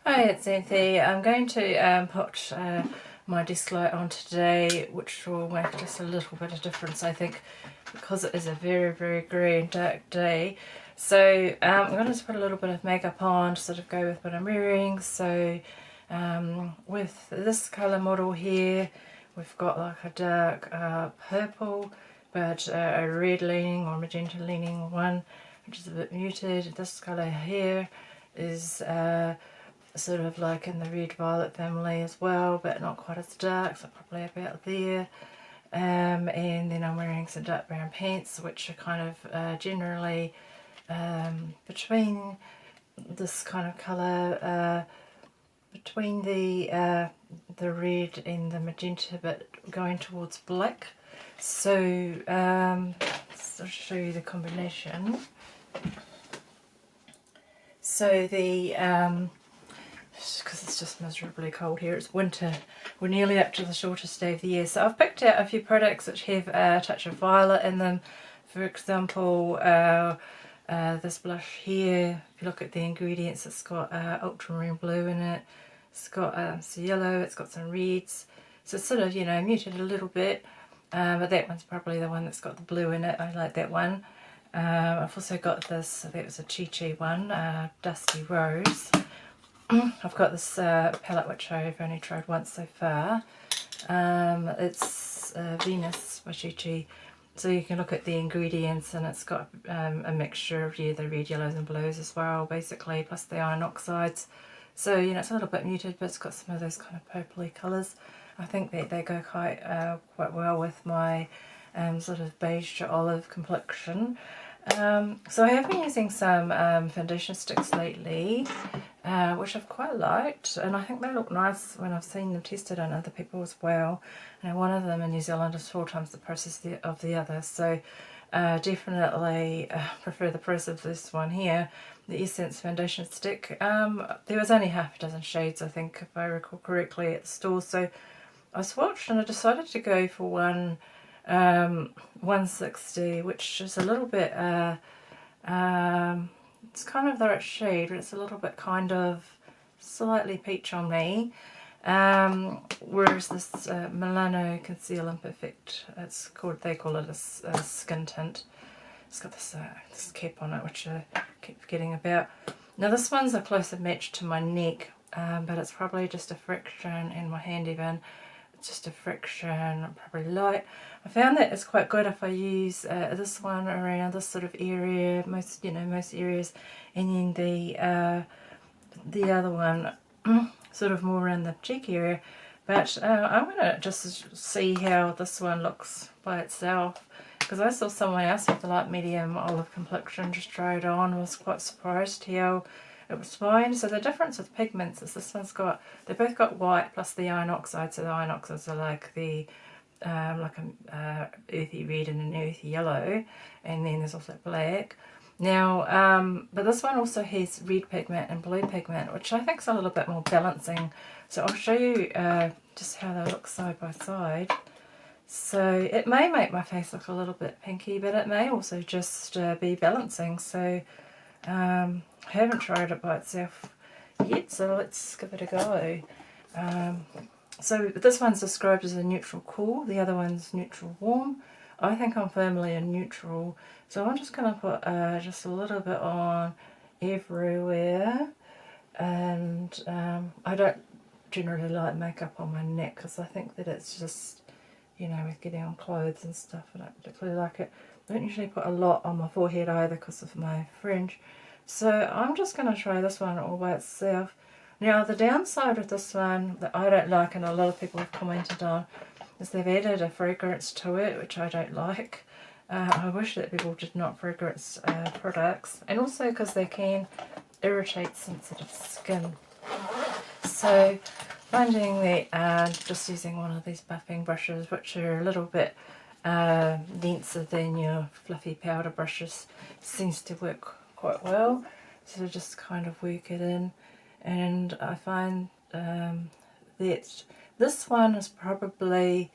Hi, it's Xanthe. I'm going to put my desk light on today, which will make just a little bit of difference, I think, because it is a very grey and dark day. So I'm going to put a little bit of makeup on to sort of go with what I'm wearing. So with this colour model here, we've got like a dark purple, but a red leaning or magenta leaning one, which is a bit muted. This colour here is sort of like in the red violet family as well, but not quite as dark, so probably about there. And then I'm wearing some dark brown pants, which are kind of generally between this kind of colour, between the red and the magenta, but going towards black. So I'll show you the combination. So the because it's just miserably cold here, it's winter, we're nearly up to the shortest day of the year, so I've picked out a few products which have a touch of violet in them. For example, this blush here, if you look at the ingredients, it's got ultramarine blue in it, it's got some yellow, it's got some reds, so it's sort of, you know, muted a little bit, but that one's probably the one that's got the blue in it. I like that one. I've also got this, that was a peachier one, Dusty Rose. I've got this palette which I've only tried once so far. It's Venus by Chi. So you can look at the ingredients, and it's got a mixture of the red, yellows and blues as well, basically, plus the iron oxides. So, you know, it's a little bit muted, but it's got some of those kind of purpley colours. I think that they go quite well with my sort of beige to olive complexion. So I have been using some foundation sticks lately, which I've quite liked, and I think they look nice when I've seen them tested on other people as well. And one of them in New Zealand is 4 times the price of the other, so definitely prefer the price of this one here, the Essence foundation stick. There was only half a dozen shades, I think, if I recall correctly, at the store, so I swatched and I decided to go for one 160, which is a little bit it's kind of the right shade, but it's a little bit kind of slightly peach on me, whereas this Milano Conceal Imperfect, they call it a skin tint. It's got this cap on it, which I keep forgetting about. Now this one's a closer match to my neck, but it's probably just a fraction, and my hand even, just a fraction, probably light. I found that it's quite good if I use this one around this sort of area, most areas, and then the other one sort of more around the cheek area. But I'm going to just see how this one looks by itself, because I saw someone else with the light medium olive complexion just try it on and was quite surprised how it was fine. So the difference with pigments is this one's got, they both got white plus the iron oxide, so the iron oxides are like the like an earthy red and an earthy yellow, and then there's also black. Now, but this one also has red pigment and blue pigment, which I think is a little bit more balancing. So I'll show you just how they look side by side. So it may make my face look a little bit pinky, but it may also just be balancing. So I haven't tried it by itself yet, so let's give it a go. So this one's described as a neutral cool, the other one's neutral warm. I think I'm firmly in neutral, so I'm just going to put just a little bit on everywhere. And I don't generally like makeup on my neck, because I think that it's just, you know, with getting on clothes and stuff, I don't particularly like it. I don't usually put a lot on my forehead either because of my fringe. So I'm just going to try this one all by itself. Now the downside with this one that I don't like, and a lot of people have commented on, is they've added a fragrance to it, which I don't like. I wish that people did not fragrance products, and also because they can irritate sensitive skin. So finding that just using one of these buffing brushes, which are a little bit denser than your fluffy powder brushes, seems to work quite well. So just kind of work it in, and I find that this one is probably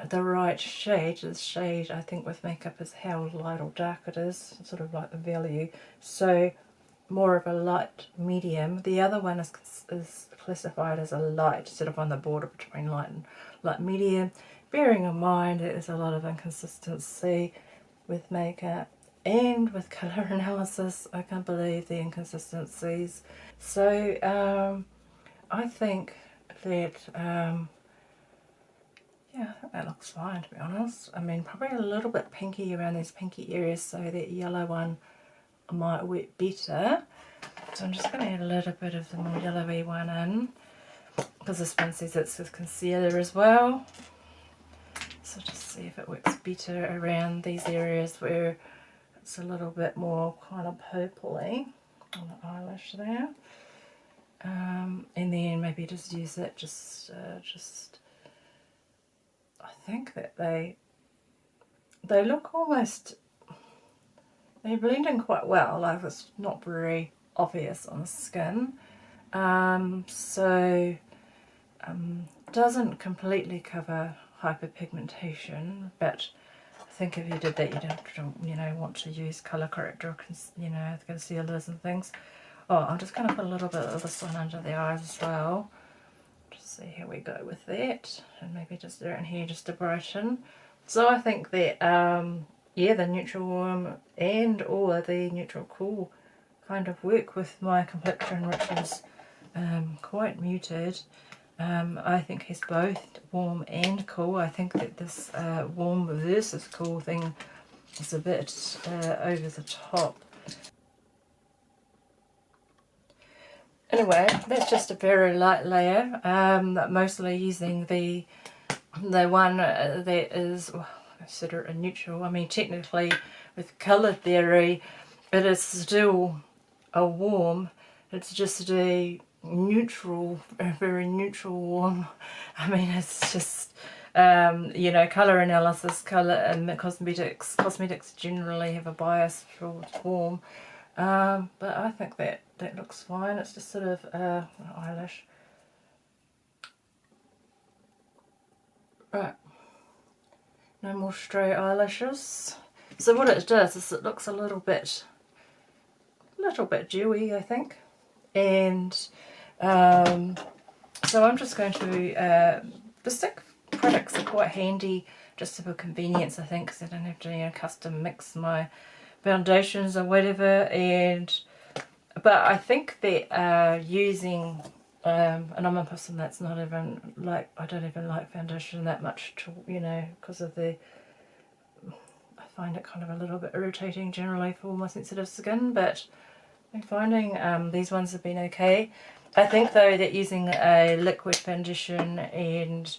the right shade. The shade, I think, with makeup is how light or dark it is, sort of like the value. So more of a light medium. The other one is classified as a light, sort of on the border between light and light medium. Bearing in mind that there's a lot of inconsistency with makeup and with colour analysis. I can't believe the inconsistencies. So I think that yeah, I think that looks fine, to be honest. I mean, probably a little bit pinky around these pinky areas, so that yellow one might work better. So I'm just going to add a little bit of the more yellowy one in, because this one says it's with concealer as well. So just see if it works better around these areas where it's a little bit more kind of purpley on the eyelash there. And then maybe just use it, just I think that they look almost, they blend in quite well, like it's not very obvious on the skin. Doesn't completely cover hyperpigmentation, but I think if you did that, you'd have to, want to use colour corrector, concealers and things. Oh, I'm just going to put a little bit of this one under the eyes as well. Just see how we go with that, and maybe just around here just to brighten. So I think that yeah, the neutral warm and or the neutral cool kind of work with my complexion, which is quite muted. I think he's both warm and cool. I think that this warm versus cool thing is a bit over the top. Anyway, that's just a very light layer, mostly using the one that is, well, I consider it a neutral. I mean, technically with colour theory it is still a warm, it's just a neutral, a very neutral warm. I mean, it's just colour analysis, colour and cosmetics generally have a bias towards warm, but I think that looks fine. It's just sort of an eyelash. Right, no more stray eyelashes. So what it does is it looks a little bit dewy, I think, and so I'm just going to the stick products are quite handy just for convenience, I think, because I don't have to custom mix my foundations or whatever. But I think that using and I'm a person that's not even like, I don't even like foundation that much, because of I find it kind of a little bit irritating generally for my sensitive skin, but I'm finding these ones have been okay. I think though that using a liquid foundation and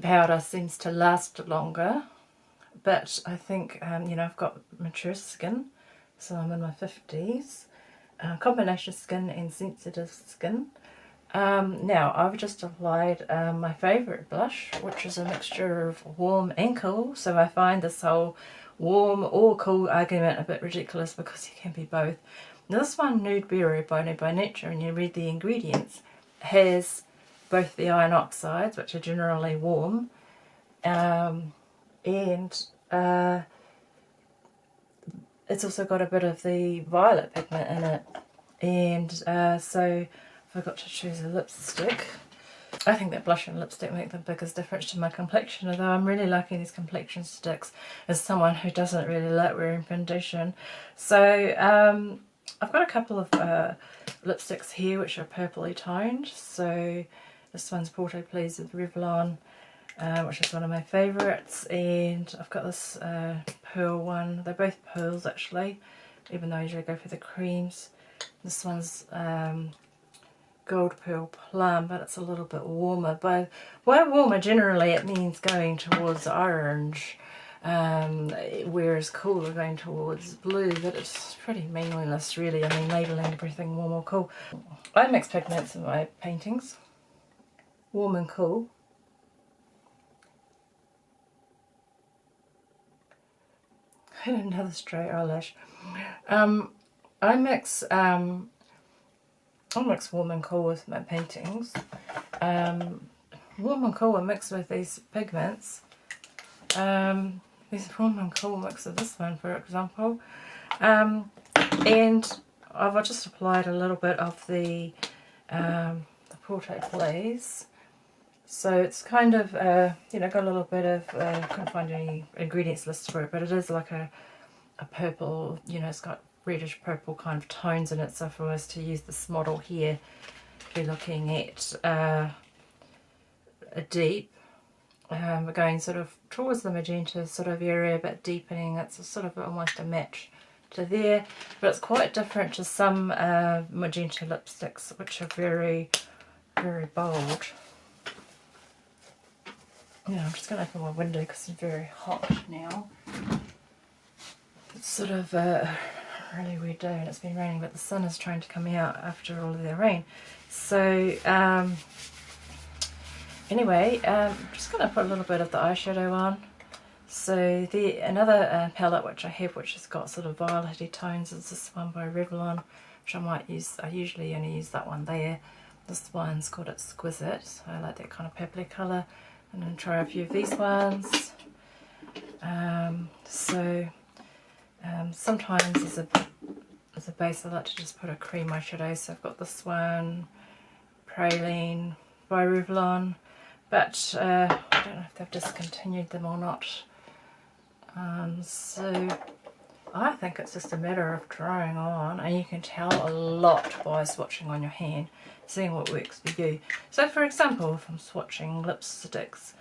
powder seems to last longer, but I think I've got mature skin, so I'm in my 50s, combination skin and sensitive skin. Now I've just applied my favourite blush, which is a mixture of warm and cool, so I find this whole warm or cool argument a bit ridiculous because you can be both. Now this one, Nude Berry by Nude by Nature, and you read the ingredients, has both the iron oxides, which are generally warm, and it's also got a bit of the violet pigment in it. And so I forgot to choose a lipstick. I think that blush and lipstick make the biggest difference to my complexion, although I'm really liking these complexion sticks as someone who doesn't really like wearing foundation. So I've got a couple of lipsticks here which are purpley toned. So this one's Porto Please with Revlon, which is one of my favourites, and I've got this pearl one. They're both pearls actually, even though I usually go for the creams. This one's Gold Pearl Plum, but it's a little bit warmer. By warmer, generally it means going towards orange, whereas cool are going towards blue, but it's pretty meaningless really. I mean, labelling everything warm or cool. I mix pigments in my paintings, warm and cool. And another straight eyelash. I mix warm and cool with my paintings. Warm and cool are mixed with these pigments. These warm and cool mix with this one, for example. And I've just applied a little bit of the Porto Glaze. So it's kind of, you know, got a little bit of, couldn't find any ingredients listed for it, but it is like a purple, you know, it's got reddish purple kind of tones in it. So if I was to use this model here, be looking at a deep, we're going sort of towards the magenta sort of area, but deepening. It's a sort of almost a match to there, but it's quite different to some magenta lipsticks, which are very, very bold. Yeah, I'm just going to open my window because I'm very hot now. It's sort of a really weird day and it's been raining, but the sun is trying to come out after all of the rain. So anyway, I'm just going to put a little bit of the eyeshadow on. So another palette which I have, which has got sort of violety tones, is this one by Revlon, which I might use. I usually only use that one there. This one's called Exquisite, so I like that kind of purpley colour. I'm going to try a few of these ones. Sometimes as a base I like to just put a cream eyeshadow, so I've got this one, Praline by Revlon, but I don't know if they've discontinued them or not. So I think it's just a matter of trying on, and you can tell a lot by swatching on your hand, seeing what works for you. So for example, if I'm swatching lipsticks,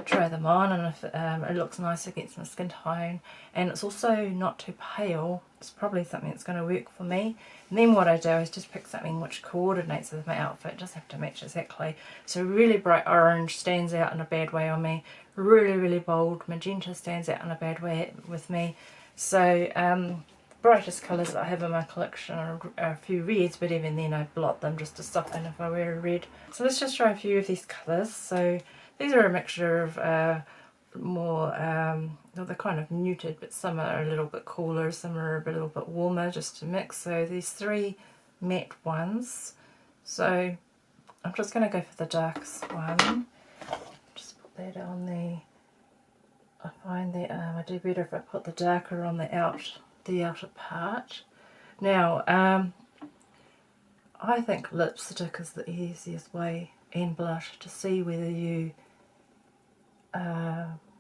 try them on, and if it looks nice against my skin tone and it's also not too pale, it's probably something that's going to work for me. And then what I do is just pick something which coordinates with my outfit. It doesn't have to match exactly. So really bright orange stands out in a bad way on me, really, really bold magenta stands out in a bad way with me. So brightest colours that I have in my collection are a few reds, but even then I blot them just to soften if I wear a red. So let's just try a few of these colours. So these are a mixture of more, they're kind of muted, but some are a little bit cooler, some are a little bit warmer, just to mix. So these three matte ones. So I'm just going to go for the darkest one. Just put that on the, I find that I do better if I put the darker on the outer part. Now, I think lipstick is the easiest way, and blush, to see whether you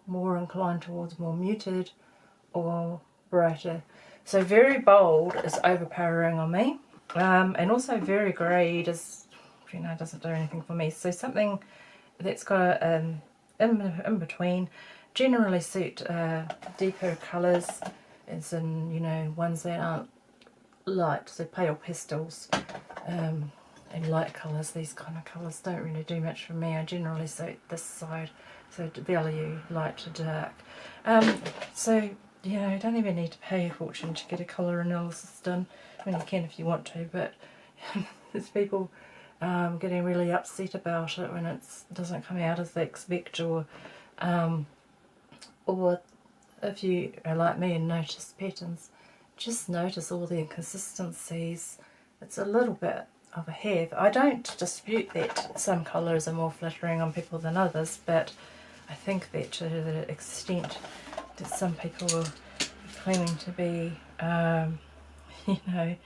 more inclined towards more muted or brighter. So very bold is overpowering on me, and also very grey is, you know, doesn't do anything for me. So something that's got in between generally suit deeper colours, as in, you know, ones that aren't light, so pale pastels and light colours. These kind of colours don't really do much for me. I generally suit this side, so to value light to dark. So, you know, you don't even need to pay a fortune to get a colour analysis done. I mean, you can if you want to, but there's people getting really upset about it when it doesn't come out as they expect, or if you are like me and notice patterns, just notice all the inconsistencies. It's a little bit of a have. I don't dispute that some colours are more flattering on people than others, but I think that to the extent that some people are claiming to be, you know,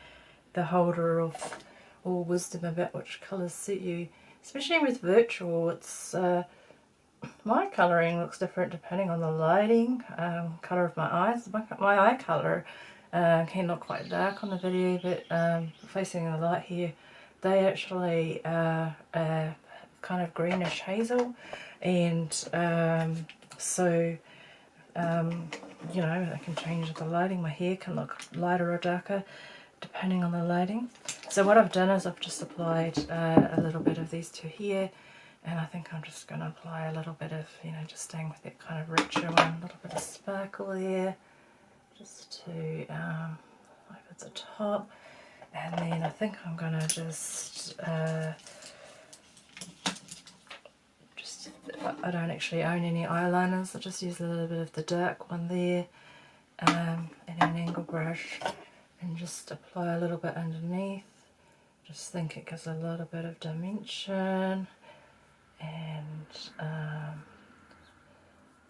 the holder of all wisdom about which colours suit you, especially with virtual, it's my colouring looks different depending on the lighting, colour of my eyes. My eye colour can look quite dark on the video, but facing the light here, they actually are kind of greenish hazel, and so you know, I can change the lighting. My hair can look lighter or darker depending on the lighting. So what I've done is I've just applied a little bit of these two here, and I think I'm just going to apply a little bit of, you know, just staying with that kind of richer one, a little bit of sparkle there, just to over the top. And then I think I'm going to just I don't actually own any eyeliners, I just use a little bit of the dark one there, and an angle brush, and just apply a little bit underneath. Just think it gives a little bit of dimension. And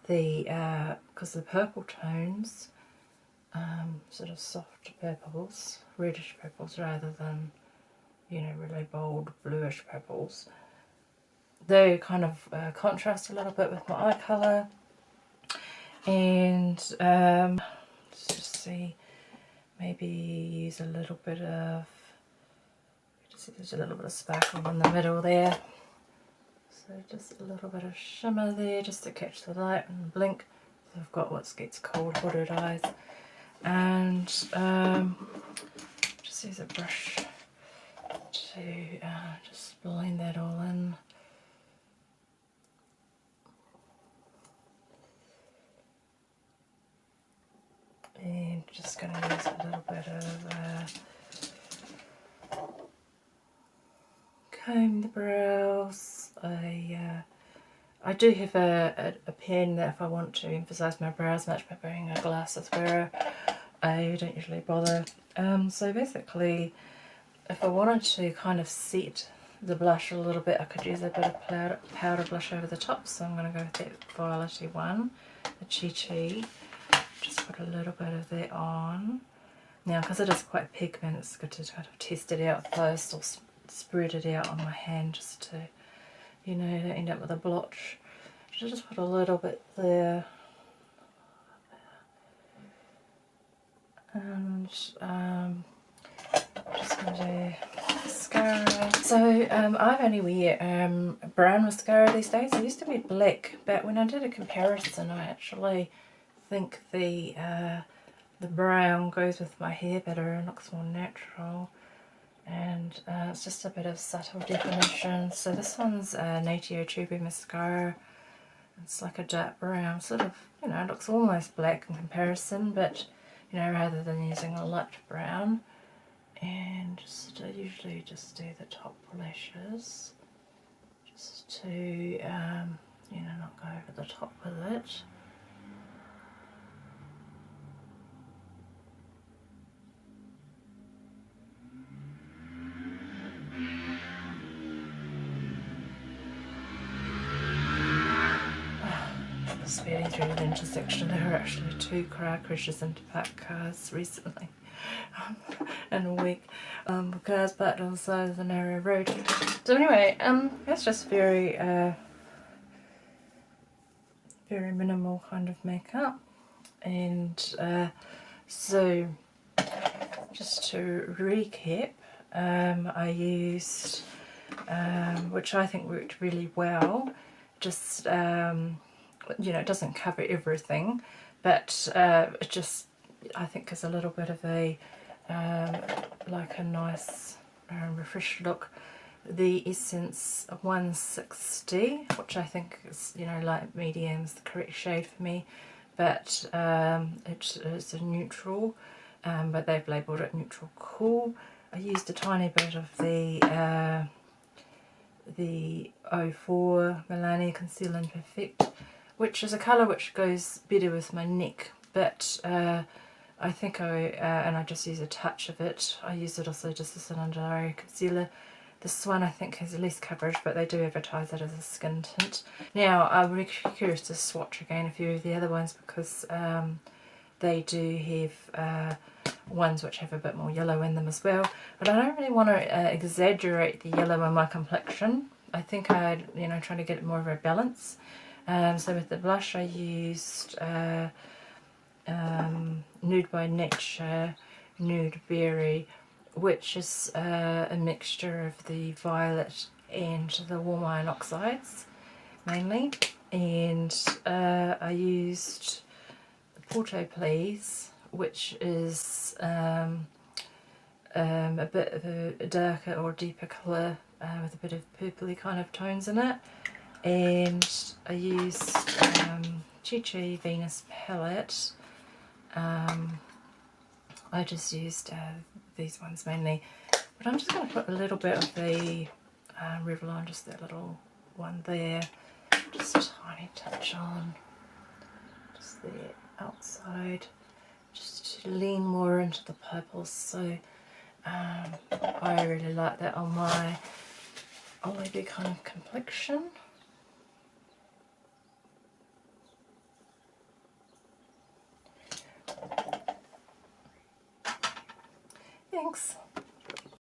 because the purple tones sort of soft purples, reddish purples rather than, you know, really bold bluish purples. They kind of contrast a little bit with my eye colour. And let's just see, maybe use a little bit of, there's a little bit of sparkle in the middle there. So just a little bit of shimmer there just to catch the light and blink. So I've got what gets cold hooded eyes. And just use a brush to just blend that all in. And just going to use a little bit of comb the brows. I do have a pen that if I want to emphasise my brows much by wearing a glasses wearer, I don't usually bother. So basically, if I wanted to kind of set the blush a little bit, I could use a bit of powder blush over the top. So I'm going to go with that violety one, the Peachier. Just put a little bit of that on. Now, because it is quite pigment, it's good to kind of test it out first, or spread it out on my hand just to, you know, end up with a blotch. So just put a little bit there. And just going to do mascara. So I only wear brown mascara these days. I used to wear black, but when I did a comparison, I actually think the brown goes with my hair better and looks more natural, and it's just a bit of subtle definition. So this one's Natio Tube Mascara. It's like a dark brown, sort of, you know, it looks almost black in comparison, but, you know, rather than using a light brown. And just I usually just do the top lashes, just to, you know, not go over the top with it. Speeding through the intersection, there were actually 2 car crashes into parked cars recently in a week. Cars parked on the side of the narrow road. So anyway, that's just very very minimal kind of makeup. And so just to recap, I used, which I think worked really well, just you know, it doesn't cover everything, but it just, I think, is a little bit of a like a nice refreshed look. The Essence 160, which I think is, you know, light medium is the correct shade for me, but it is a neutral, but they've labelled it neutral cool. I used a tiny bit of the 04 Milani Conceal and Perfect, which is a colour which goes better with my neck, but I think and I just use a touch of it. I use it also just as an under eye concealer. This one I think has less coverage, but they do advertise it as a skin tint. Now I'm really curious to swatch again a few of the other ones, because they do have ones which have a bit more yellow in them as well, but I don't really want to exaggerate the yellow in my complexion. I think I'd, you know, try to get more of a balance. So with the blush I used Nude by Nature Nude Berry, which is a mixture of the violet and the warm iron oxides mainly, and I used Porto Please, which is a bit of a darker or deeper colour with a bit of purpley kind of tones in it. And I used Peachier Venus Palette. I just used these ones mainly, but I'm just going to put a little bit of the Revlon, just that little one there, just a tiny touch on, just the outside, just to lean more into the purples. So I really like that on my olive kind of complexion.